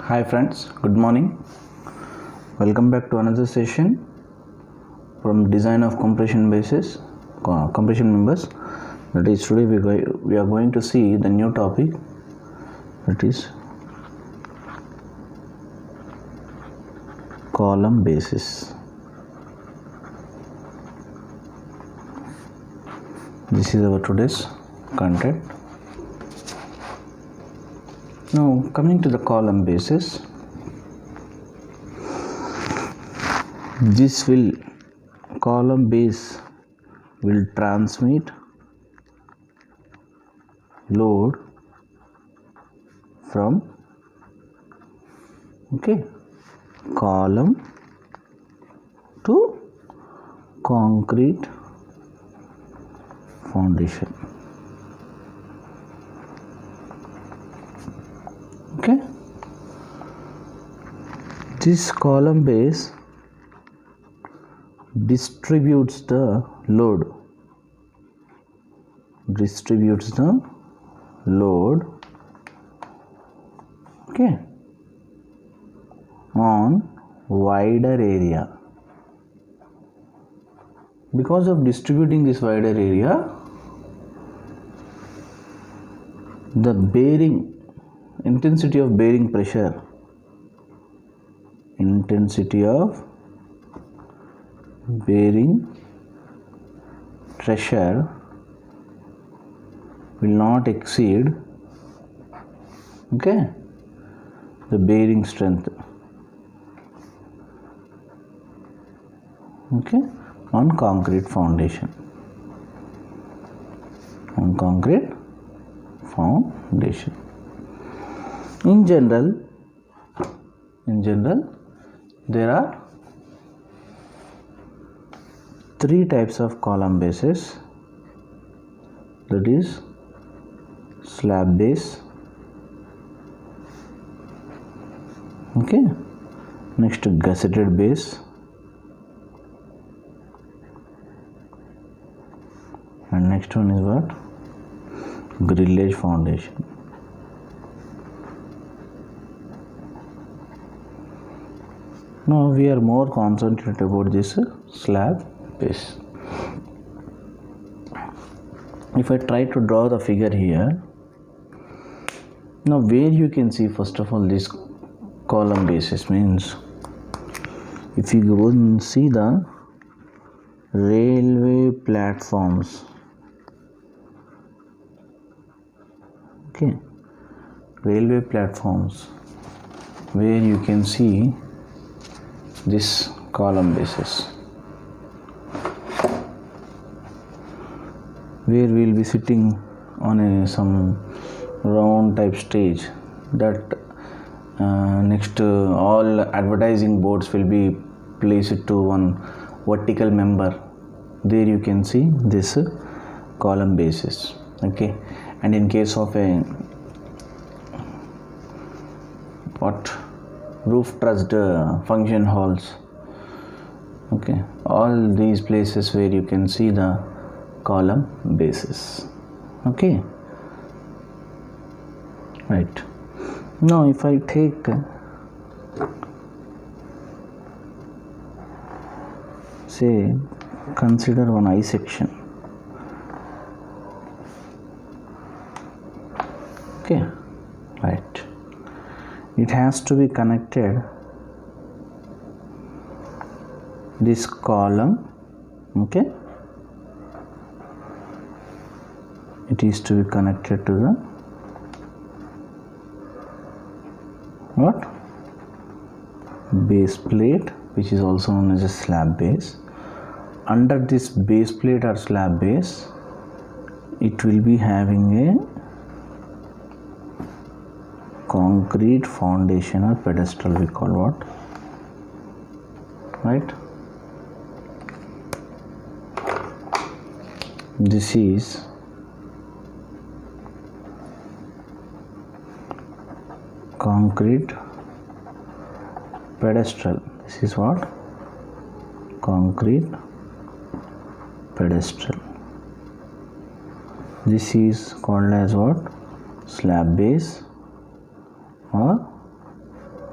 Hi friends, good morning. Welcome back to another session from design of compression members. That is, today we are going to see the new topic, that is column bases. This is our today's content. Now coming to the column basis, column base will transmit load from column to concrete foundation. This column base distributes the load on wider area. Because of distributing this wider area, the intensity of bearing pressure will not exceed the bearing strength on concrete foundation. In general, there are three types of column bases, that is slab base, next gusseted base, and next one is what? Grillage foundation. Now we are more concentrated about this slab base. If I try to draw the figure here, now where you can see first of all this column basis means, if you go and see the railway platforms, where you can see this column basis, where we will be sitting on some round type stage, that next all advertising boards will be placed to one vertical member. There you can see this column basis. And in case of a roof trussed function halls, all these places where you can see the column basis. Right. Now if I take consider one I section. Right. It has to be connected, this column, it is to be connected to the base plate, which is also known as a slab base. Under this base plate or slab base, it will be having a concrete foundation or pedestal, we call what, right? This is concrete pedestal. This is what? Concrete pedestal. This is called as what? Slab base or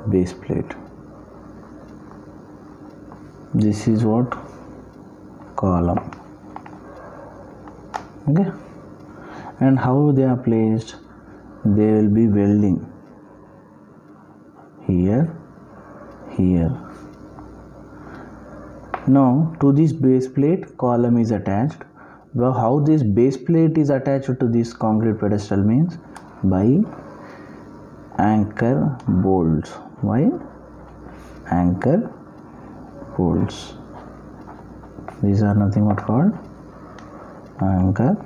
base plate. This is what? Column. Okay, and how they are placed? They will be welding here, here. Now to this base plate, column is attached. Well, how this base plate is attached to this concrete pedestal means by anchor bolts. Why? Anchor bolts. These are nothing but called anchor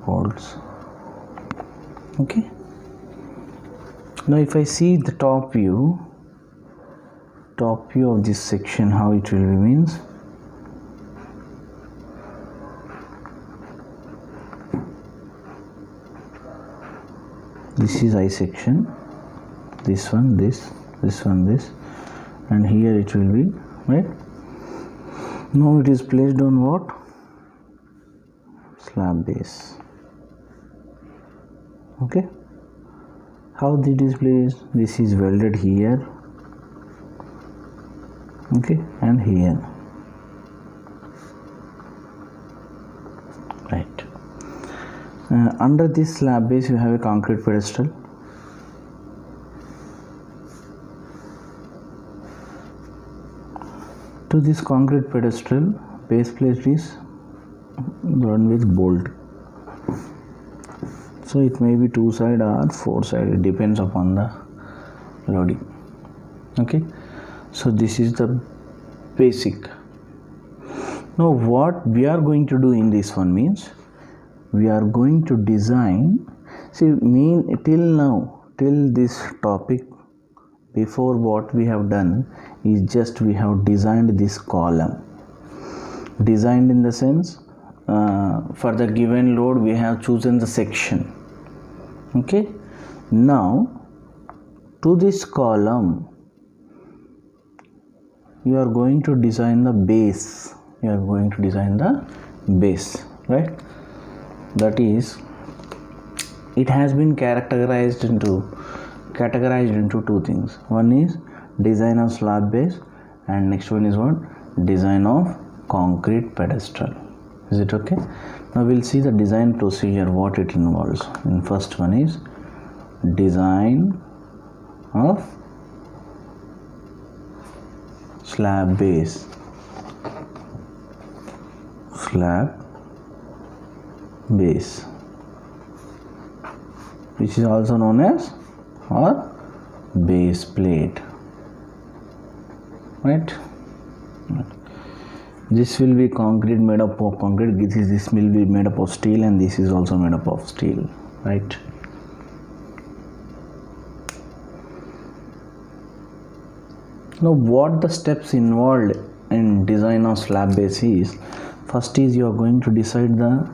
bolts. Okay. Now if I see the top view of this section, how it will be means, this is I section, this one, this one, this, and here it will be, right? Now it is placed on what? Slab base. Okay, how it is placed? This is welded here, okay, and here, right. Under this slab base you have a concrete pedestal. To this concrete pedestal, base plate is run with bolt. So it may be 2-side or 4-side, it depends upon the loading. Okay, so this is the basic. Now what we are going to do in this one means, we are going to design, see, till now, till this topic, before what we have done is just we have designed this column. Designed in the sense, for the given load we have chosen the section. Okay, now to this column you are going to design the base. You are going to design the base, right? That is, it has been categorized into two things. One is design of slab base, and next one is what? Design of concrete pedestal. Is it okay? Now we'll see the design procedure, what it involves. And first one is design of slab base. Slab base, which is also known as or base plate, right? This will be concrete, made up of concrete. This will be made up of steel, and this is also made up of steel, right? Now what the steps involved in design of slab base is, first is you are going to decide the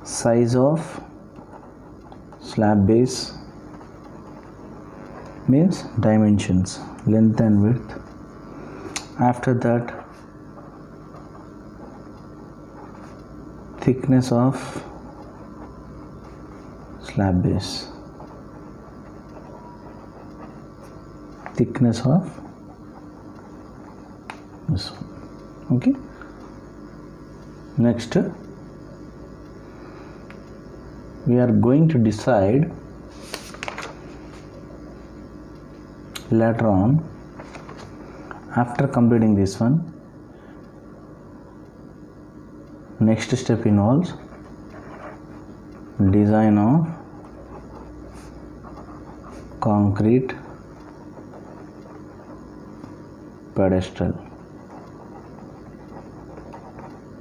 size of slab base, means dimensions, length and width. After that, thickness of slab base, thickness of this one. Okay, next we are going to decide later on, after completing this one, next step involves design of concrete pedestal.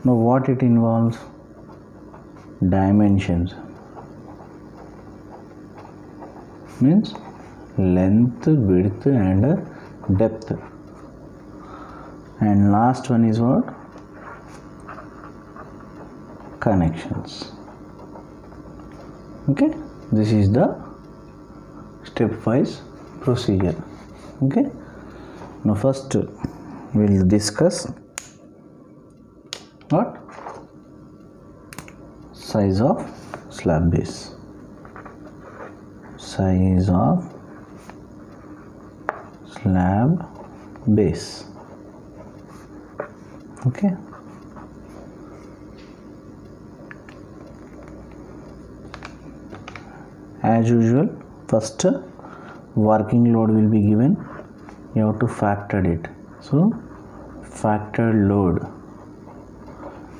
Now what it involves? Dimensions, means length, width and depth. And last one is what? Connections. Okay, this is the stepwise procedure. Okay, now first we'll discuss what? Size of slab base. Size of slab base. Okay. As usual, first working load will be given. You have to factor it. So factored load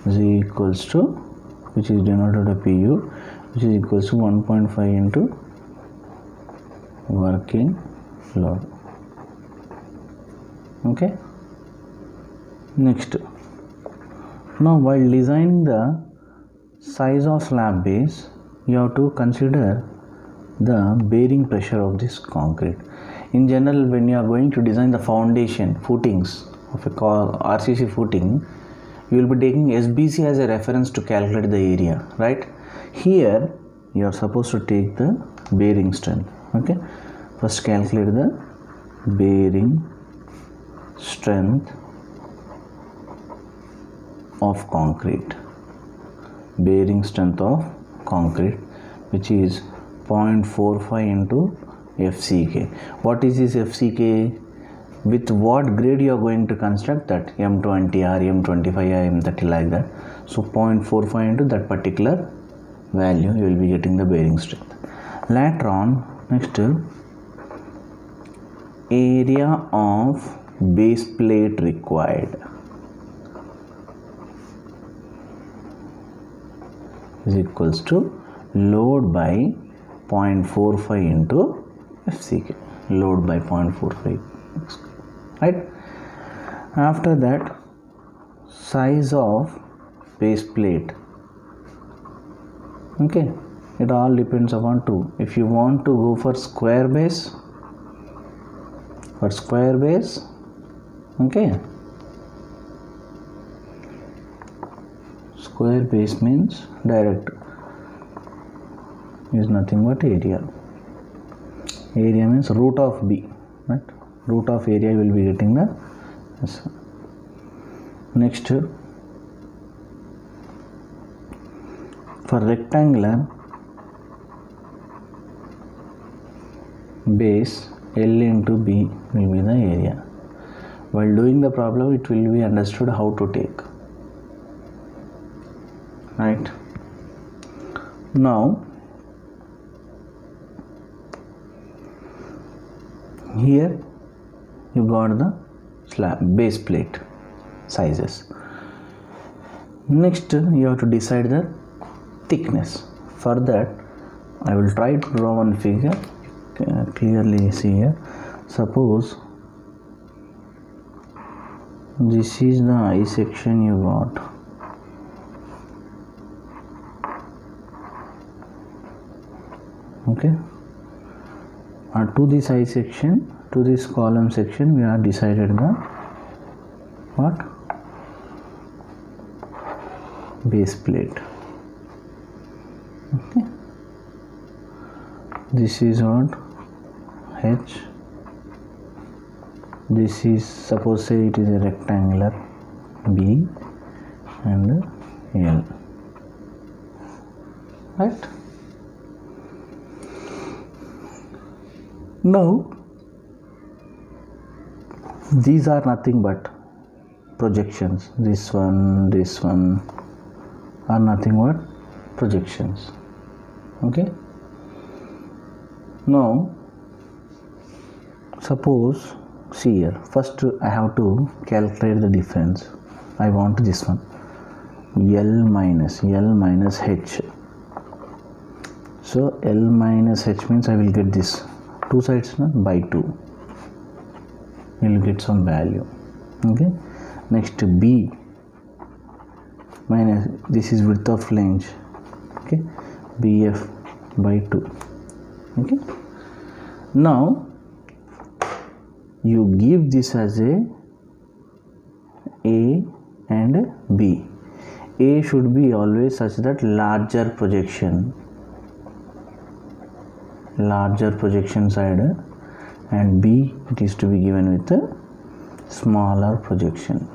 is equals to, which is denoted by PU, which is equals to 1.5 into working load. Okay. Next, now while designing the size of slab base, you have to consider the bearing pressure of this concrete. In general, when you are going to design the foundation footings of a RCC footing, you will be taking SBC as a reference to calculate the area, right? Here you are supposed to take the bearing strength. Okay, first calculate the bearing strength of concrete, bearing strength of concrete, which is 0.45 into FCK. What is this FCK? With what grade you are going to construct that? M20 or M25 or M30, like that. So 0.45 into that particular value, you will be getting the bearing strength. Later on, next, area of base plate required is equals to load by 0.45 into FCK. Load by 0.45, right? After that, size of base plate. Okay, it all depends upon two. If you want to go for square base, okay, square base means direct is nothing but area. Area means root of B, right? Root of area will be getting the yes. Next, for rectangular base, L into B will be the area. While doing the problem, it will be understood how to take, right? Now here you got the slab base plate sizes. Next, you have to decide the thickness. For that, I will try to draw one figure. Clearly see here. Suppose this is the I section you got. Okay. To this I section, to this column section, we have decided the what? Base plate. Okay. This is what? H. This is, suppose say it is a rectangular B and L, right? Now these are nothing but projections. This one are nothing but projections. Okay. Now suppose, see here, first I have to calculate the difference. I want this one, L minus H. So L minus H means I will get this two sides by 2. You will get some value. Okay. Next, B minus, this is width of flange. Okay, BF by 2. Okay. Now you give this as a and B. A should be always such that larger projection side, and B it is to be given with a smaller projection.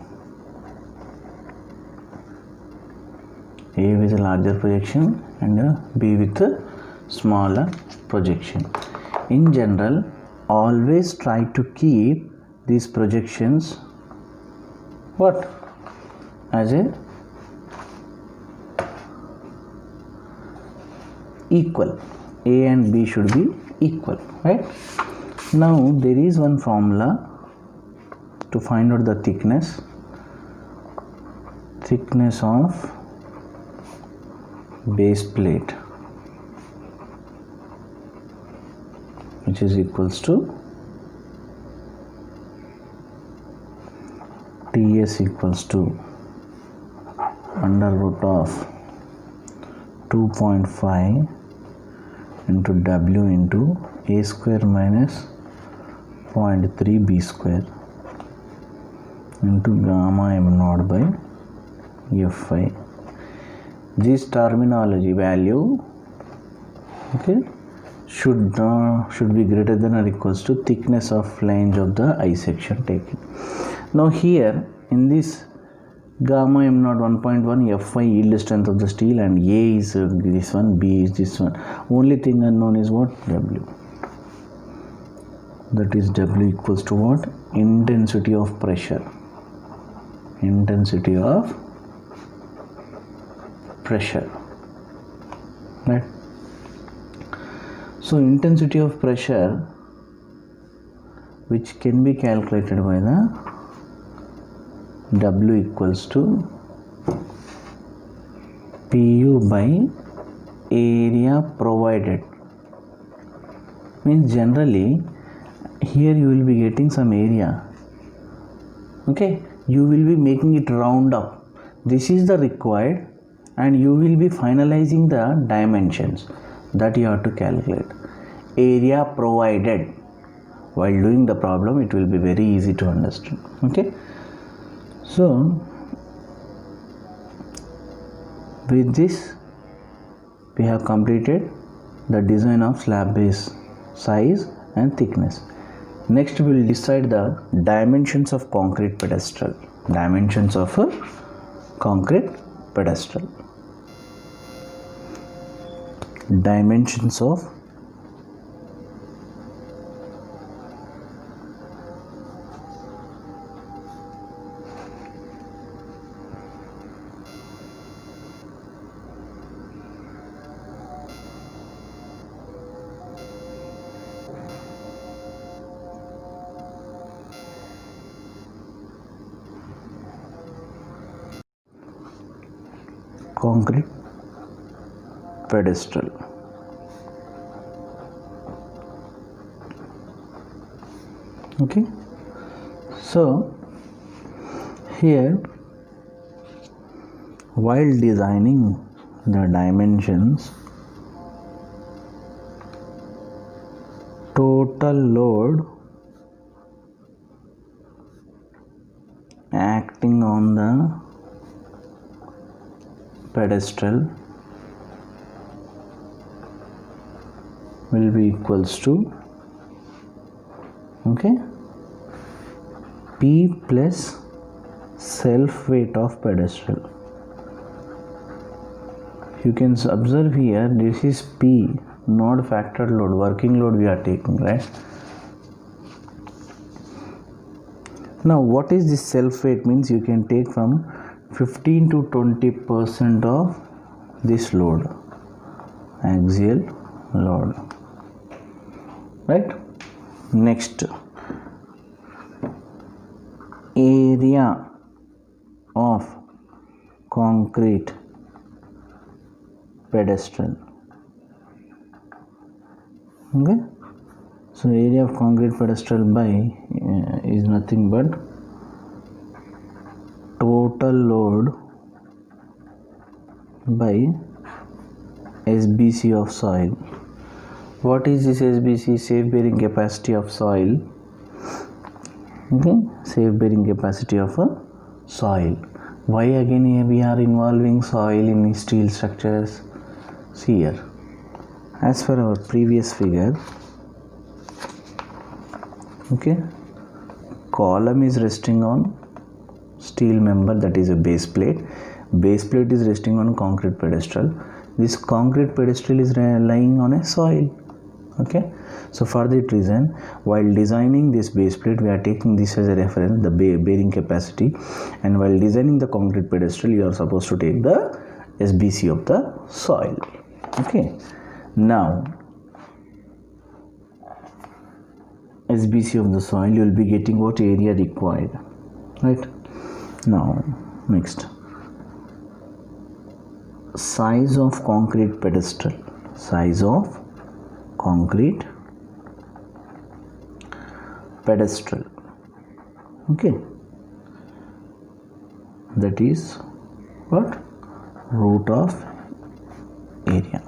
A with a larger projection and B with a smaller projection. In general, always try to keep these projections what as a equal. A and B should be equal, right? Now there is one formula to find out the thickness of base plate, which is equals to TS equals to under root of 2.5 into W into A square minus 0.3 B square into gamma m naught by Fi. This terminology value, okay, should be greater than or equals to thickness of flange of the I section taken. Now here in this gamma m naught 1.1, Fi yield strength of the steel, and A is this one, B is this one. Only thing unknown is what? W. That is W equals to what? Intensity of pressure. Intensity of pressure, right? So intensity of pressure, which can be calculated by the W equals to PU by area provided. Means generally here you will be getting some area, okay, you will be making it round up. This is the required, and you will be finalizing the dimensions that you have to calculate. Area provided. While doing the problem, it will be very easy to understand, okay. So with this we have completed the design of slab base size and thickness. Next we will decide the dimensions of concrete pedestal. Dimensions of a concrete pedestal. Dimensions of concrete pedestal. Okay, so here while designing the dimensions, total load acting on the pedestal will be equals to, okay, P plus self weight of pedestal. You can observe here, this is P, not factored load, working load we are taking, right? Now what is this self weight? Means you can take from 15 to 20% of this load, axial load, right? Next, area of concrete pedestal. Okay, so area of concrete pedestal by is nothing but total load by SBC of soil. What is this SBC? Safe bearing capacity of soil. Okay, safe bearing capacity of a soil. Why again here we are involving soil in steel structures? See here, as per our previous figure, okay, column is resting on steel member, that is a base plate. Base plate is resting on concrete pedestal. This concrete pedestal is lying on a soil. Okay, So for that reason, while designing this base plate, we are taking this as a reference, the bearing capacity, and while designing the concrete pedestal, you are supposed to take the SBC of the soil. Okay, now SBC of the soil, you will be getting what area required, right? Now next, size of concrete pedestal, size of concrete pedestal, okay, that is what, root of area.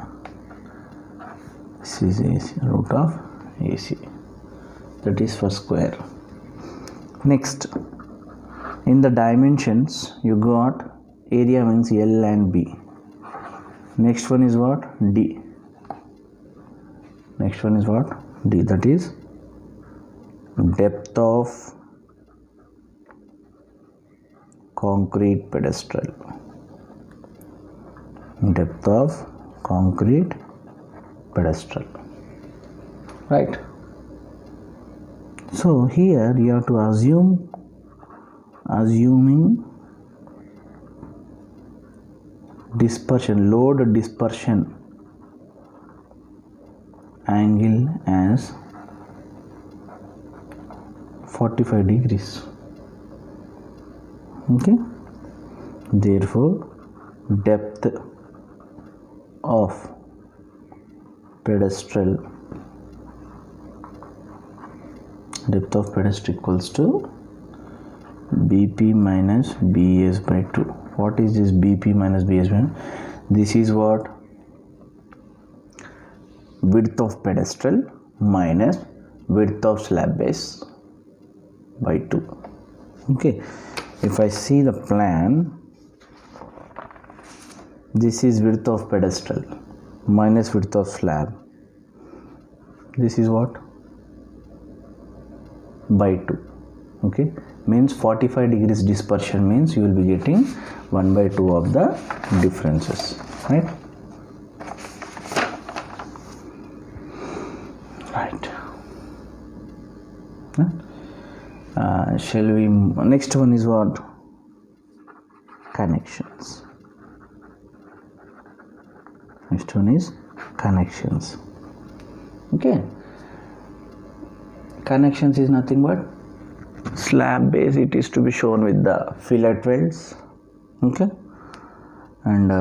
This is AC, root of AC, that is for square. Next, in the dimensions you got area means L and B. Next one is what, D. Next one is what, D, that is depth of concrete pedestal, depth of concrete pedestal, right? So here you have to assuming dispersion, load dispersion angle as 45 degrees. Okay, therefore depth of pedestal, depth of pedestal equals to BP minus BS by 2. What is this BP minus BS by 2? This is what, width of pedestal minus width of slab base by 2. Okay, if I see the plan, this is width of pedestal minus width of slab, this is what, by 2. Okay, means 45 degrees dispersion means you will be getting 1 by 2 of the differences, right? Right. Shall we, next one is what, connections. Next one is connections. Okay, connections is nothing but slab base, it is to be shown with the fillet welds, okay, and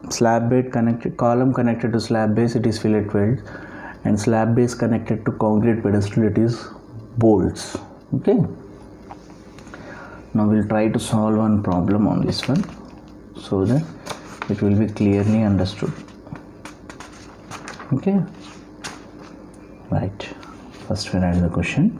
slab base connected, column connected to slab base, it is fillet welds, and slab base connected to concrete pedestal, it is bolts. Okay, now we'll try to solve one problem on this one so that it will be clearly understood. Okay, right, first we write the question.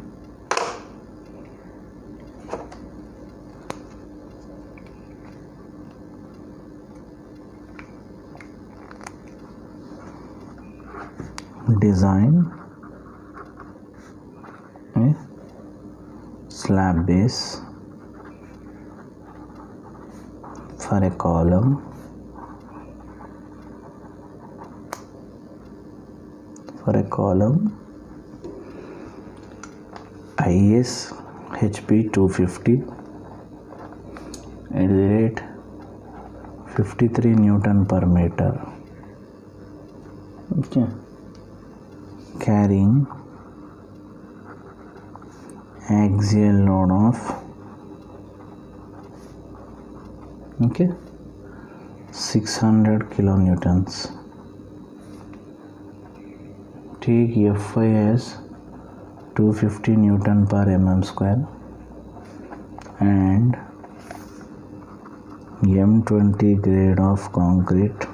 Design a slab base for a column IS HP 250 at the rate 53 Newton per meter. Okay, carrying axial load of 600 kilonewtons. Take Fy as 250 Newton per mm square and M20 grade of concrete.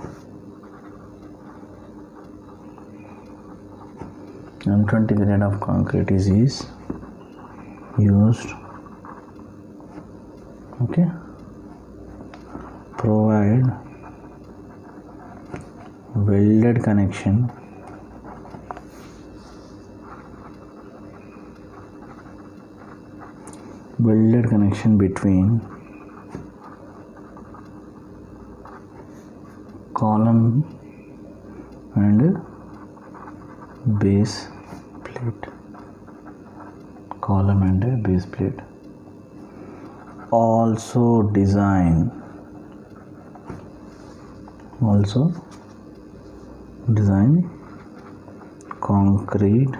M20 grade of concrete is used. Okay, provide welded connection between column base plate, column and a base plate. Also design concrete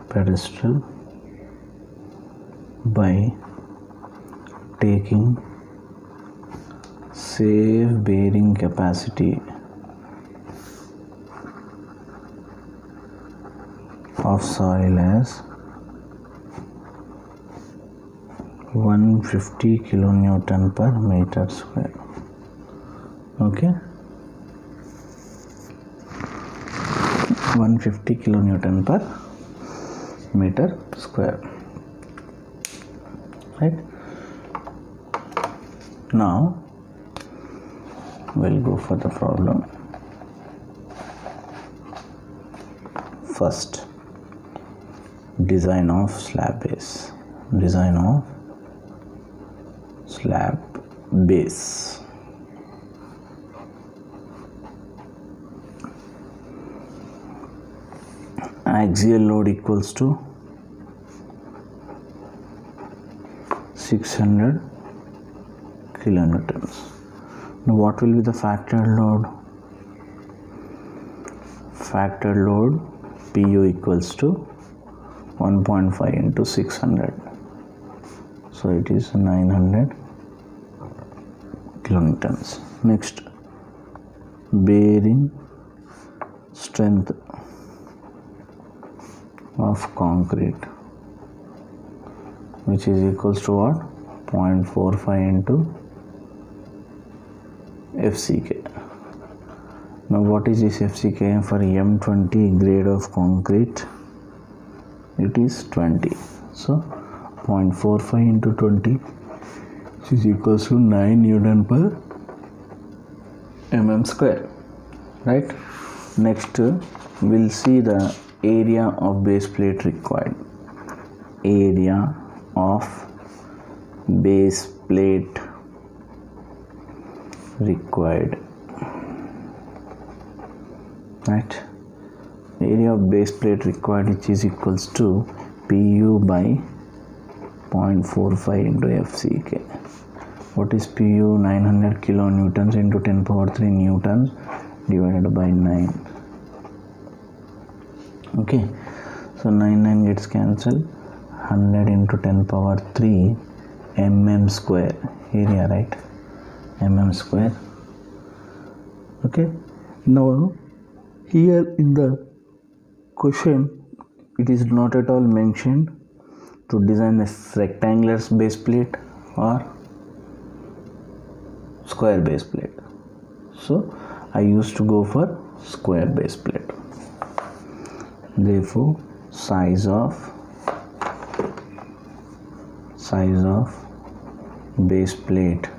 pedestal by taking safe bearing capacity of soil as 150 kilonewton per meter square. Okay, 150 kilonewton per meter square, right? Now we'll go for the problem. First, design of slab base. Design of slab base. Axial load equals to 600 kilonewtons. Now what will be the factored load? Factored load PU equals to 1.5 into 600. So it is 900 kilonewtons. Next, bearing strength of concrete, which is equals to what? 0.45 into FCK. Now what is this FCK? For M20 grade of concrete, it is 20. So 0.45 into 20, which is equals to 9 Newton per mm square, right? Next, we'll see the area of base plate required. Area of base plate required, right? Area of base plate required, which is equals to PU by 0.45 into FCK. What is PU? 900 kilonewtons into 10 power 3 newtons divided by 9. Okay, so 9 gets cancelled. 100 into 10 power 3 mm square area, right? Mm square. Okay, now here in the question it is not at all mentioned to design a rectangular base plate or square base plate, so I used to go for square base plate. Therefore size of base plate,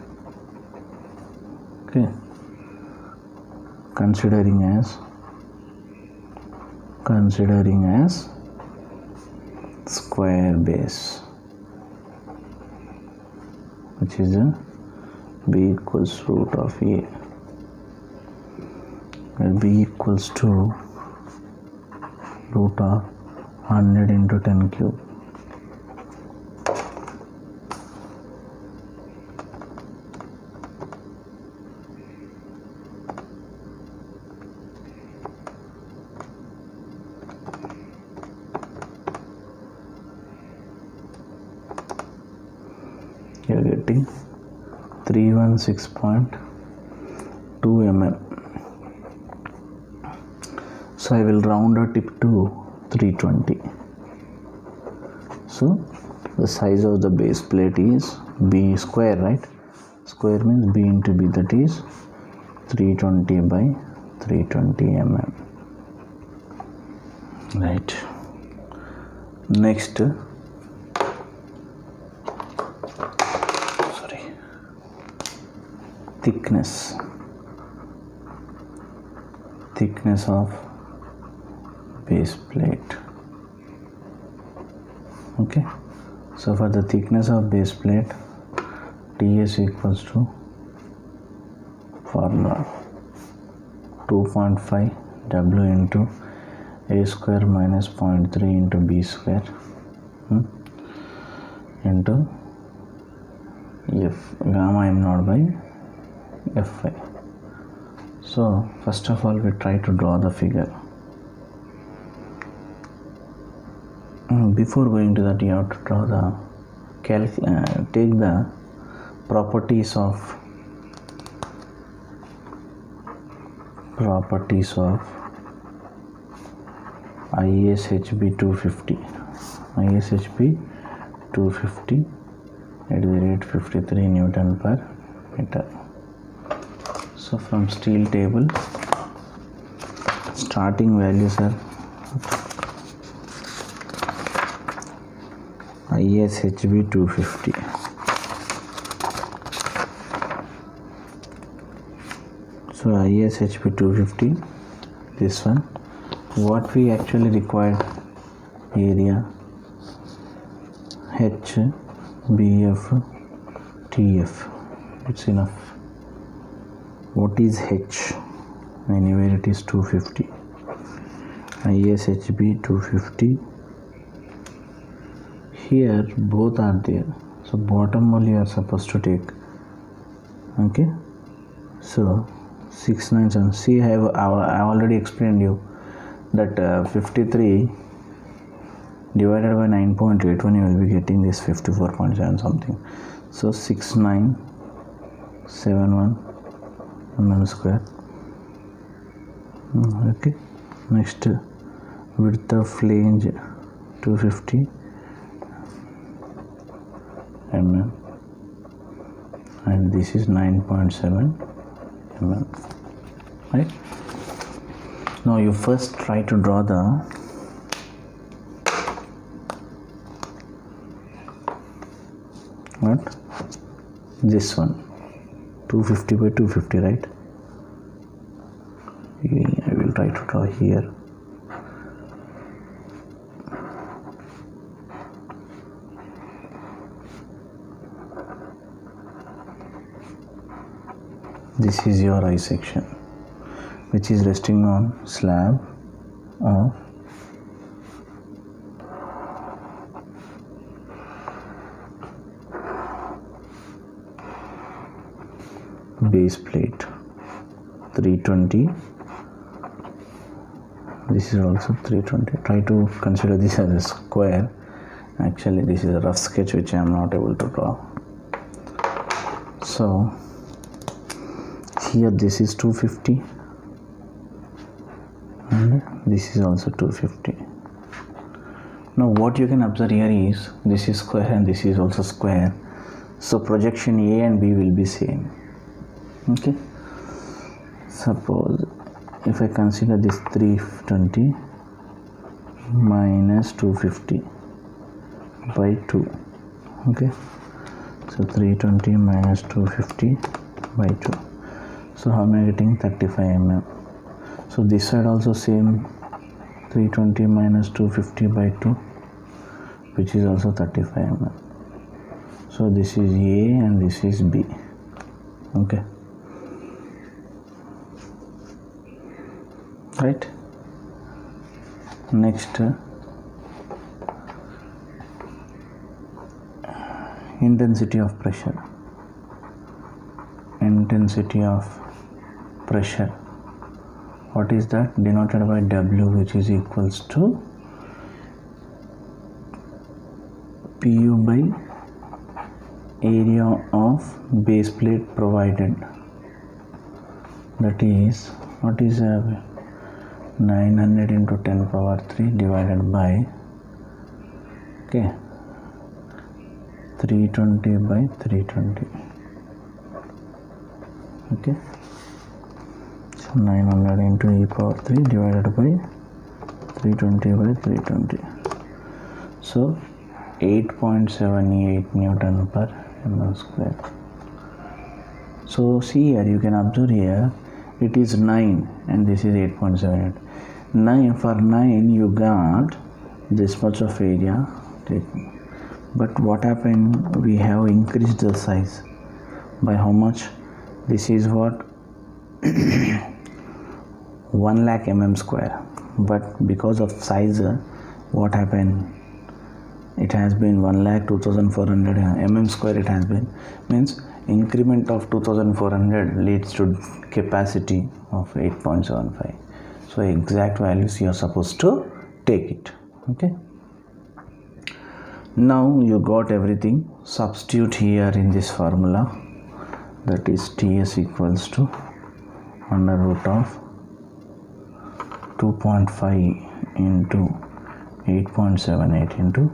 okay, considering as square base, which is a B equals root of A, where B equals to root of 100 into 10 cube. You are getting 316.2 mm. So I will round a tip to 320. So the size of the base plate is B square, right? Square means B into B, that is 320 by 320 mm, right? Next, thickness of base plate. Okay, so for the thickness of base plate, TS equals to formula 2.5 W into A square minus 0.3 into B square into F gamma m0 by Fi. So first of all we try to draw the figure. Before going to that, you have to draw the take the properties of ISHB 250 at the rate 53 Newton per meter. So from steel table, starting values are ISHB 250. So ISHB 250, this one. What we actually required, area H, BF, TF. It's enough. What is H? Anywhere it is 250. ISHB 250. Here both are there, so bottom only you are supposed to take. Okay, so 697. See, I have already explained you that 53 divided by 9.81, you will be getting this 54.7 something. So 6971 mm square. Okay, next width of flange 250 mm, and this is 9.7 mm. Right, now you first try to draw the this one 250 by 250, right? I will try to draw here. This is your I section, which is resting on slab of base plate 320. This is also 320. Try to consider this as a square. Actually this is a rough sketch which I am not able to draw. So here this is 250 and this is also 250. Now what you can observe here is this is square and this is also square, so projection A and B will be same. Okay, suppose if I consider this 320 minus 250 by 2. Okay, so 320 minus 250 by 2. So how am I getting? 35 mm. So this side also same, 320 minus 250 by 2, which is also 35 mm. So this is A and this is B. Okay, right. Next, intensity of pressure. What is that? Denoted by W, which is equals to PU by area of base plate provided. That is, what is 900 into 10 power 3 divided by 320 by 320. Okay, so 900 into e power 3 divided by 320 by 320. So 8.78 Newton per mm square. So see here, you can observe here it is 9 and this is 8.78. 9 for 9 you got this much of area, but what happened, we have increased the size by how much? This is what 1 lakh mm square, but because of size, what happened? It has been 1,02,400 mm square. It has been, means increment of 2,400 leads to capacity of 8.75. So exact values you are supposed to take it. Okay. Now you got everything. Substitute here in this formula, that is TS equals to under root of 2.5 into 8.78 into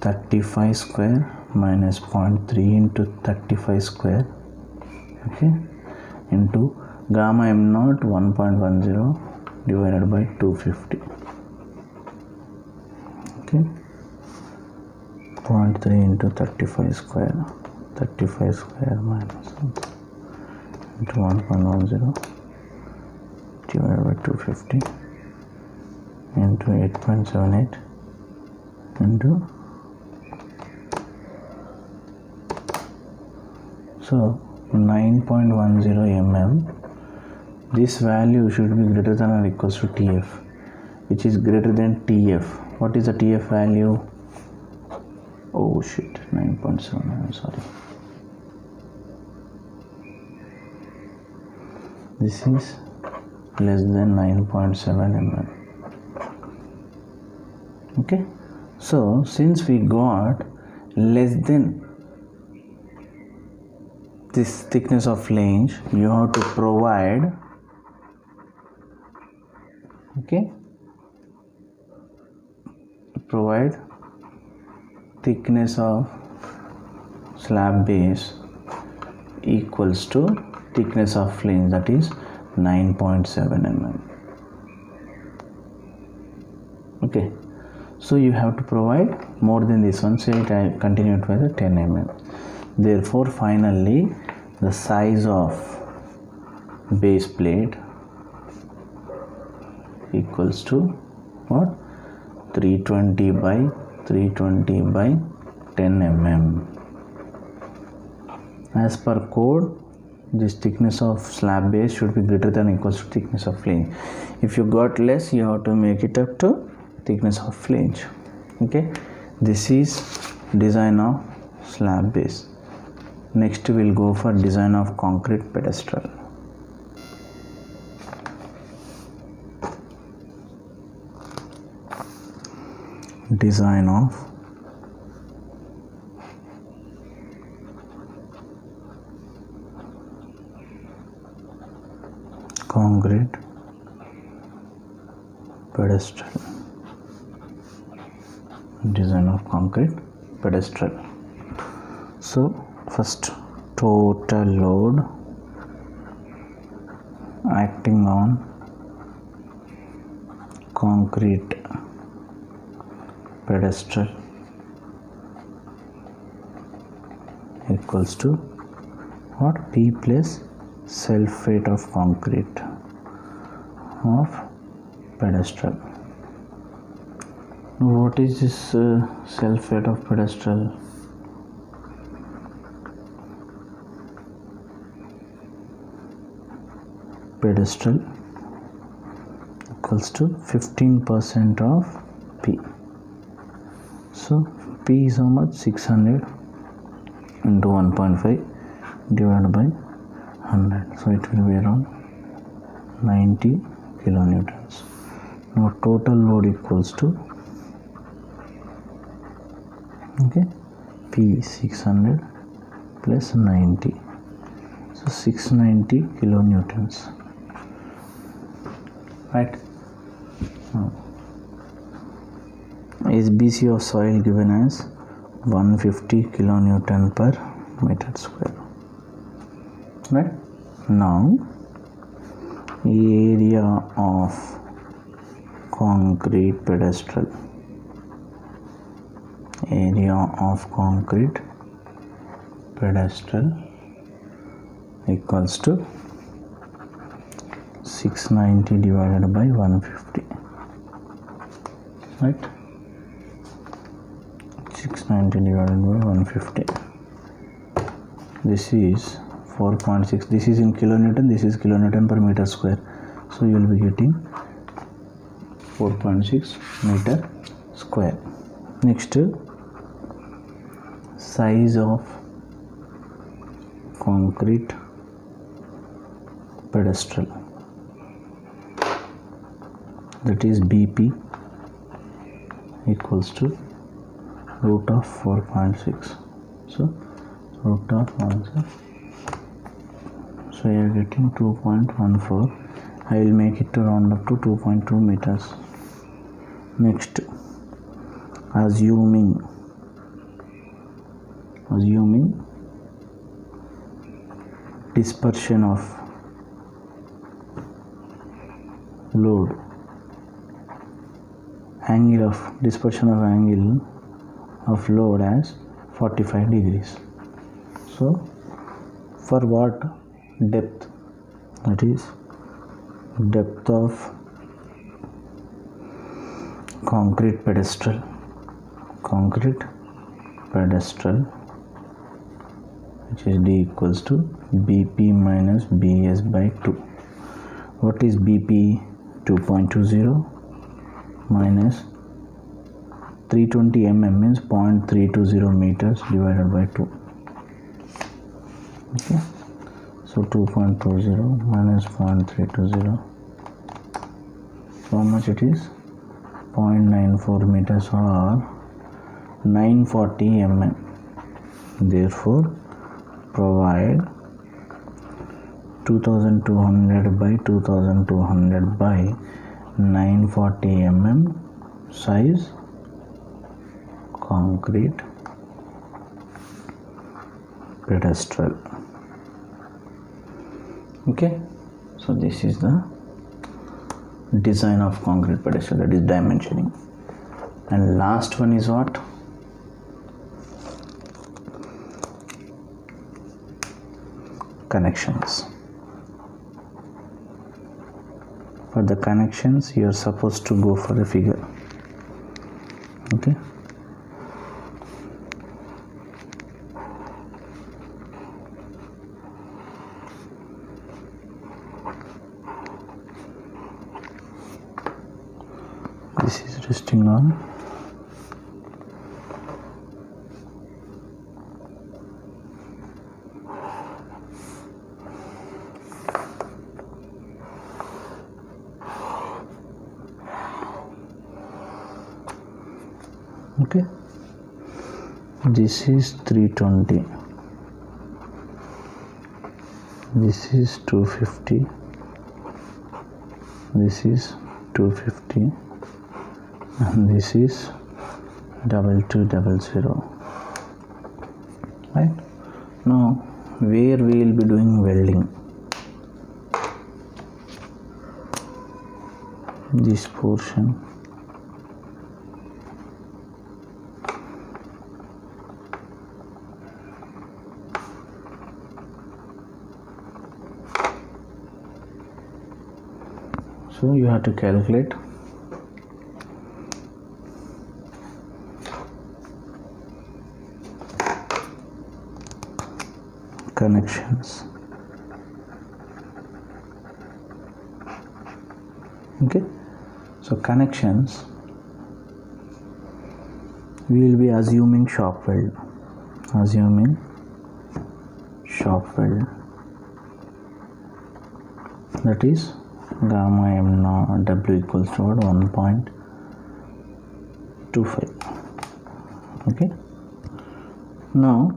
35 square minus 0.3 into 35 square, okay, into gamma m naught 1.10 divided by 250, okay, 0.3 into 35 square minus into 1.10 divided by 250 into 8.78 into, so 9.10 mm. This value should be greater than or equals to TF, which is greater than TF. What is the TF value? Oh shit, 9.7, I'm sorry. This is less than 9.7 mm. Okay, so since we got less than this thickness of flange, you have to provide, okay, provide thickness of slab base equals to thickness of flange, that is 9.7 mm. Okay, so you have to provide more than this one, so I continued with the 10 mm. Therefore finally the size of base plate equals to what? 320 by 320 by 10 mm. As per code, this thickness of slab base should be greater than or equals to thickness of flange. If you got less, you have to make it up to thickness of flange. Okay, this is design of slab base. Next we'll go for design of concrete pedestal. Design of concrete pedestal. Design of concrete pedestal. So first, total load acting on concrete pedestal equals to what? P plus self weight of concrete of pedestal. What is this self weight of pedestal? Pedestal equals to 15% of P. So P is how much? 600 into 1.5 divided by 100. So it will be around 90 kilonewtons. Now total load equals to, okay, P 600 plus 90. So 690 kilonewtons. Right. SBC of soil given as 150 kilonewton per meter square. Right. Now area of concrete pedestal. Area of concrete pedestal equals to 690 divided by 150. Right. 690 divided by 150. This is 4.6. This is in kilonewton. This is kilonewton per meter square. So you will be getting 4.6 meter square. Next, size of concrete pedestal, that is BP equals to root of 4.6. So root of 1, so you are getting 2.14. I will make it to round up to 2.2 meters. Next, assuming dispersion of load, angle of dispersion of angle of load as 45 degrees. So for what depth? That is depth of concrete pedestal, which is D equals to BP minus BS by 2. What is BP? 2.20 minus 320 mm means 0.320 meters divided by 2. Okay, so 2.20 minus 0.320, so how much it is? 0.94 meters or 940 mm. Therefore provide 2200 by 2200 by 940 mm size concrete pedestal. Okay, so this is the design of concrete pedestal, that is dimensioning. And last one is what? Connections. For the connections you are supposed to go for a figure. Okay, this is resting on okay, this is 320, this is 250, this is 250, and this is 2200. Right now, where we will be doing welding? This portion. So you have to calculate connections. Okay, so connections we will be assuming shop weld, that is gamma m naught w equals to 1.25. okay, now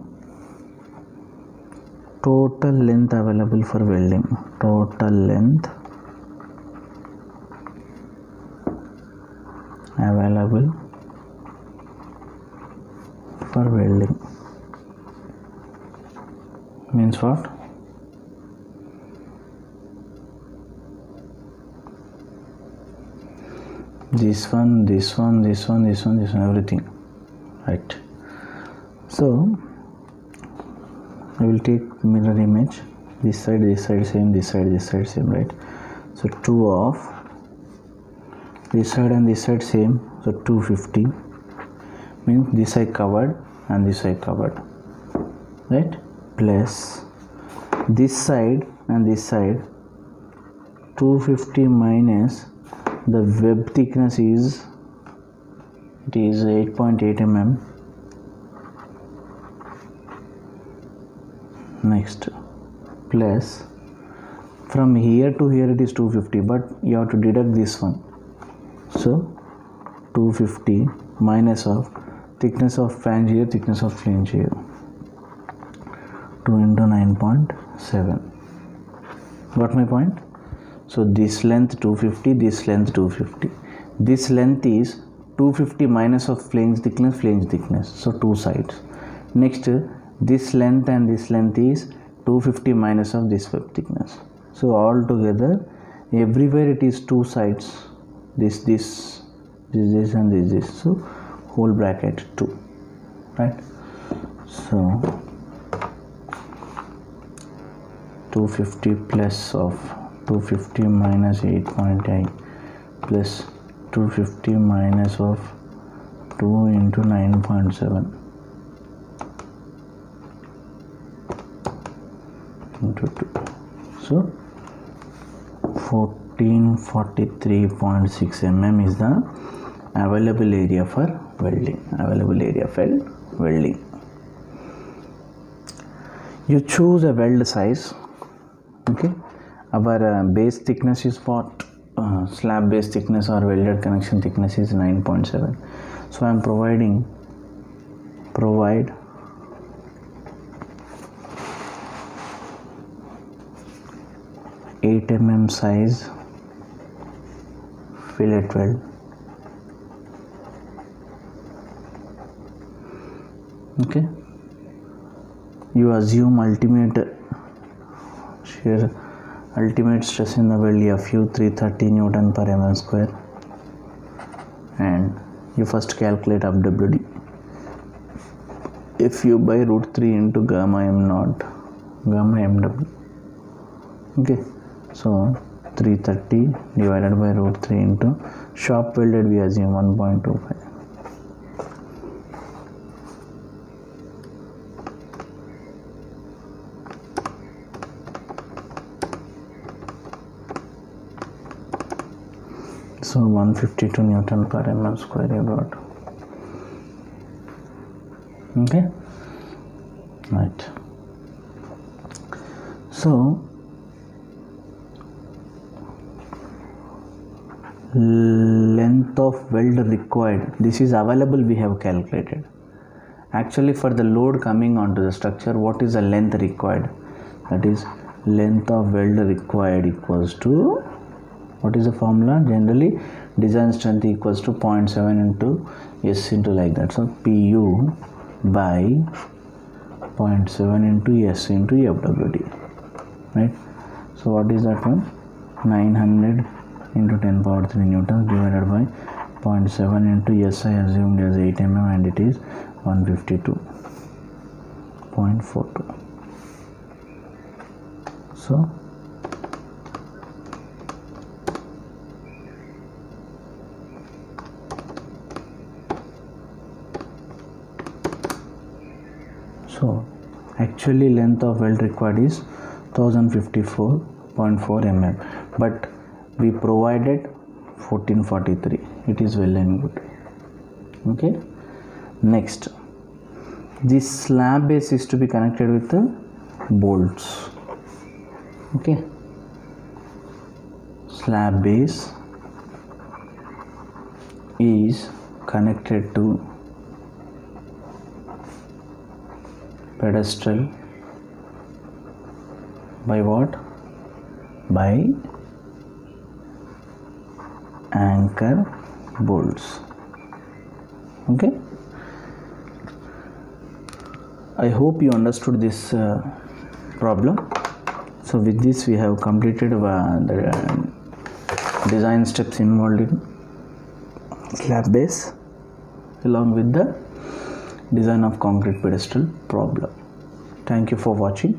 total length available for welding, total length available for welding means what? This one, everything, right? So I will take mirror image, this side same, this side same, right? So 2 of this side and this side same, so 250 means this side covered and this side covered, right? Plus this side and this side 250 minus the web thickness is 8.8 mm. Next, plus from here to here it is 250, but you have to deduct this one. So 250 minus of thickness of flange here, thickness of flange here, 2 into 9.7. Got my point? So this length 250, this length 250. This length is 250 minus of flange thickness. So two sides. Next, this length and this length is 250 minus of this web thickness. So all together, everywhere it is two sides. This and this. So whole bracket 2, right? So 250 plus of 250 minus 8.8 plus 250 minus of 2 into 9.7 into 2. So 1443.6 mm is the available area for welding. You choose a weld size. Okay, our base thickness is what? Slab base thickness or welded connection thickness is 9.7. So I am provide 8 mm size fillet weld. Okay, you assume ultimate stress in the weld FU 330 Newton per mm square, and you first calculate FWD FU by root 3 into gamma m0 gamma mw. Okay, so 330 divided by root 3 into shop welded we assume 1.25. So 152 Newton per mm square you got. Okay, right. So length of weld required, this is available, we have calculated. Actually for the load coming onto the structure, what is the length required? That is length of weld required equals to, what is the formula? Generally design strength equals to 0.7 into S into like that. So PU by 0.7 into S into FWD, right? So what is that one? 900 into 10 power 3 newtons divided by 0.7 into S I assumed as 8 mm and it is 152.42. So actually length of weld required is 1054.4 mm, but we provided 1443. It is well and good. Okay, next, this slab base is to be connected with the bolts. Okay, slab base is connected to pedestal by what? By anchor bolts. Okay, I hope you understood this problem. So with this we have completed the design steps involved in slab base along with the design of concrete pedestal problem. Thank you for watching.